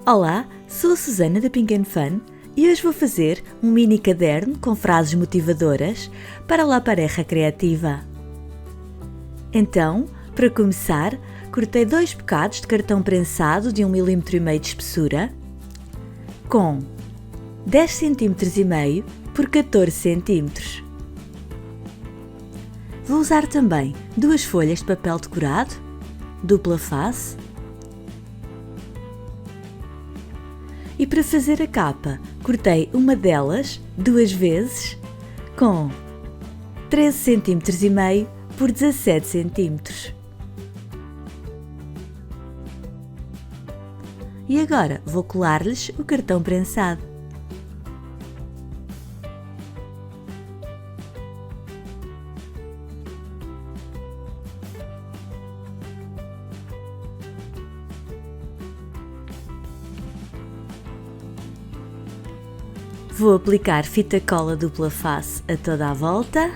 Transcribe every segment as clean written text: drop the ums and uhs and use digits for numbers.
Olá, sou a Susana da Pink and Fun e hoje vou fazer um mini caderno com frases motivadoras para La Pareja Criativa. Então, para começar, cortei 2 bocados de cartão prensado de 1,5 mm de espessura com 10,5 cm por 14 cm. Vou usar também 2 folhas de papel decorado, dupla face. E para fazer a capa, cortei uma delas 2 vezes com 13,5 cm por 17 cm. E agora vou colar-lhes o cartão prensado. Vou aplicar fita cola dupla face a toda a volta.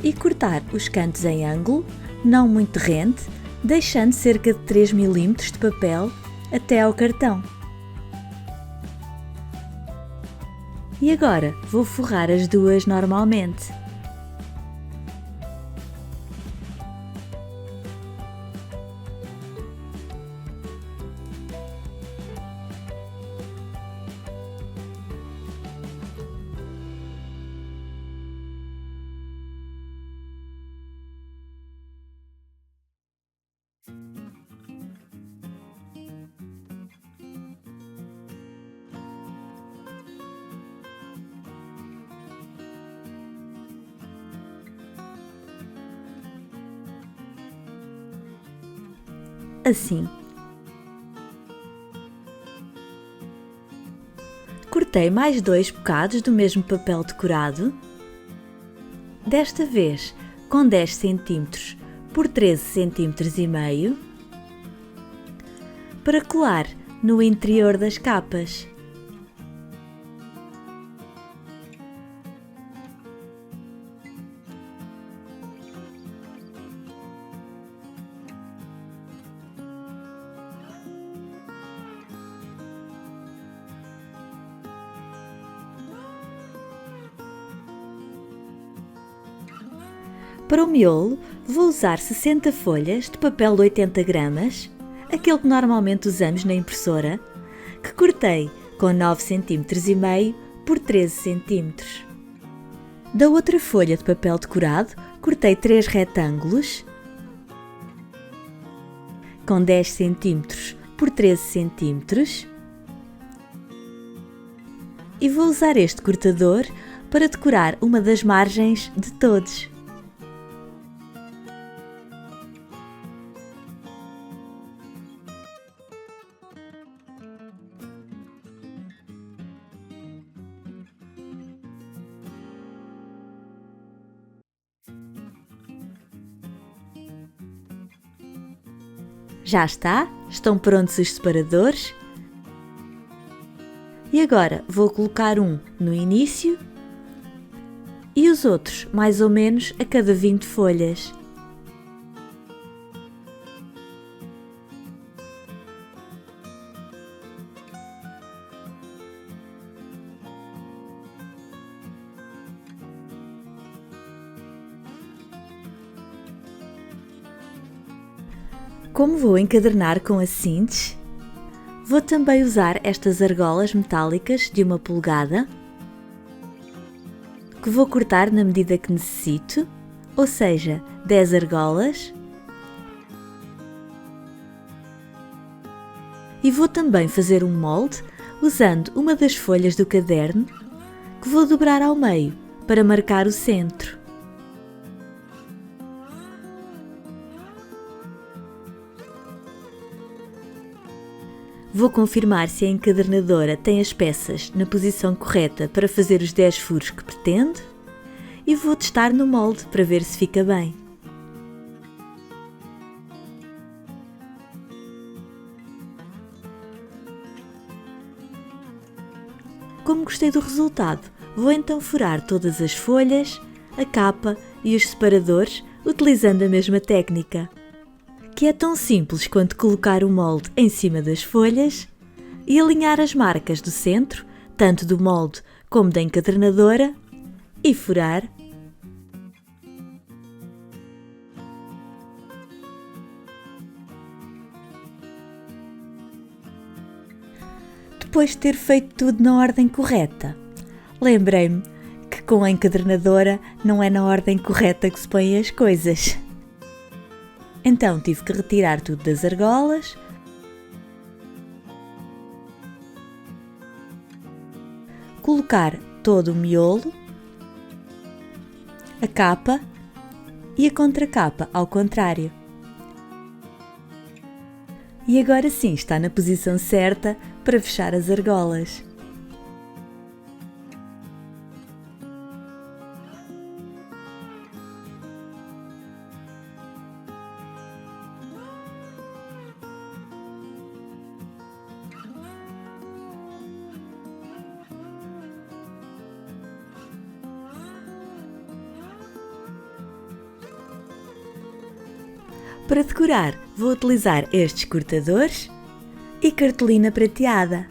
E cortar os cantos em ângulo, não muito rente, deixando cerca de 3 mm de papel até ao cartão. E agora vou forrar as duas normalmente. Assim. Cortei mais 2 bocados do mesmo papel decorado, desta vez com 10 cm por 13,5 cm, para colar no interior das capas. Para o miolo, vou usar 60 folhas de papel de 80 gramas, aquele que normalmente usamos na impressora, que cortei com 9,5 cm por 13 cm. Da outra folha de papel decorado, cortei 3 retângulos com 10 cm por 13 cm e vou usar este cortador para decorar uma das margens de todos. Já está? Estão prontos os separadores? E agora vou colocar um no início e os outros mais ou menos a cada 20 folhas. Como vou encadernar com as cintes, vou também usar estas argolas metálicas de 1 polegada, que vou cortar na medida que necessito, ou seja, 10 argolas. E vou também fazer um molde usando uma das folhas do caderno, que vou dobrar ao meio para marcar o centro. Vou confirmar se a encadernadora tem as peças na posição correta para fazer os 10 furos que pretendo e vou testar no molde para ver se fica bem. Como gostei do resultado, Vou então furar todas as folhas, a capa e os separadores utilizando a mesma técnica, que é tão simples quanto colocar o molde em cima das folhas e alinhar as marcas do centro, tanto do molde como da encadernadora, e furar. Depois de ter feito tudo na ordem correta, lembrei-me que com a encadernadora não é na ordem correta que se põem as coisas. Então tive que retirar tudo das argolas, colocar todo o miolo, a capa e a contracapa ao contrário. E agora sim está na posição certa para fechar as argolas. Para decorar, vou utilizar estes cortadores e cartolina prateada.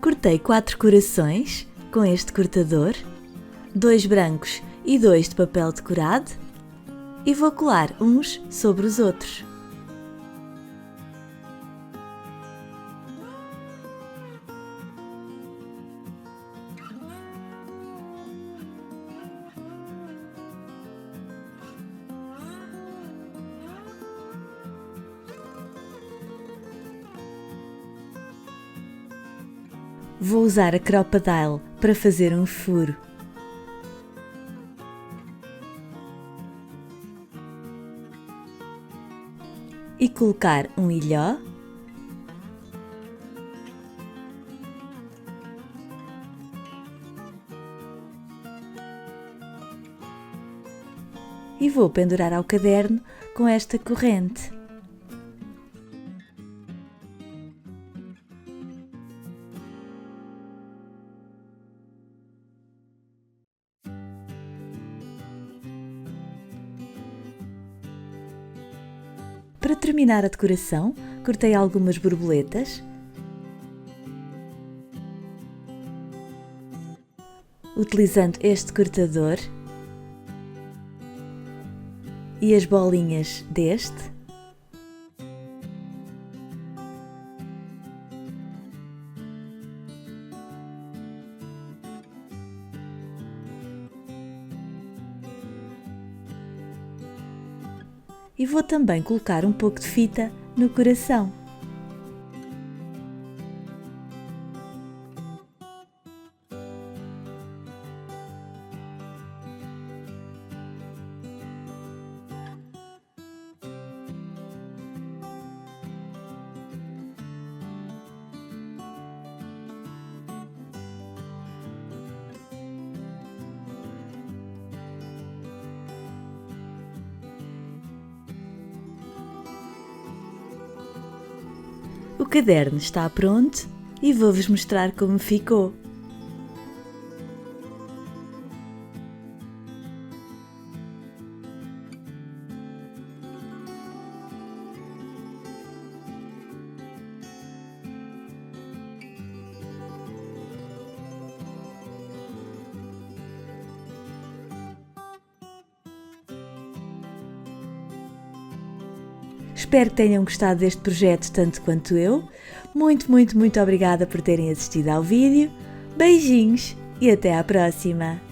Cortei 4 corações com este cortador, 2 brancos e 2 de papel decorado, e vou colar uns sobre os outros. Vou usar a Crop-A-Dile para fazer um furo. E colocar um ilhó. E vou pendurar ao caderno com esta corrente. Para terminar a decoração, cortei algumas borboletas, utilizando este cortador e as bolinhas deste. E vou também colocar um pouco de fita no coração. O caderno está pronto e vou-vos mostrar como ficou. Espero que tenham gostado deste projeto tanto quanto eu. Muito, muito, muito obrigada por terem assistido ao vídeo. Beijinhos e até à próxima!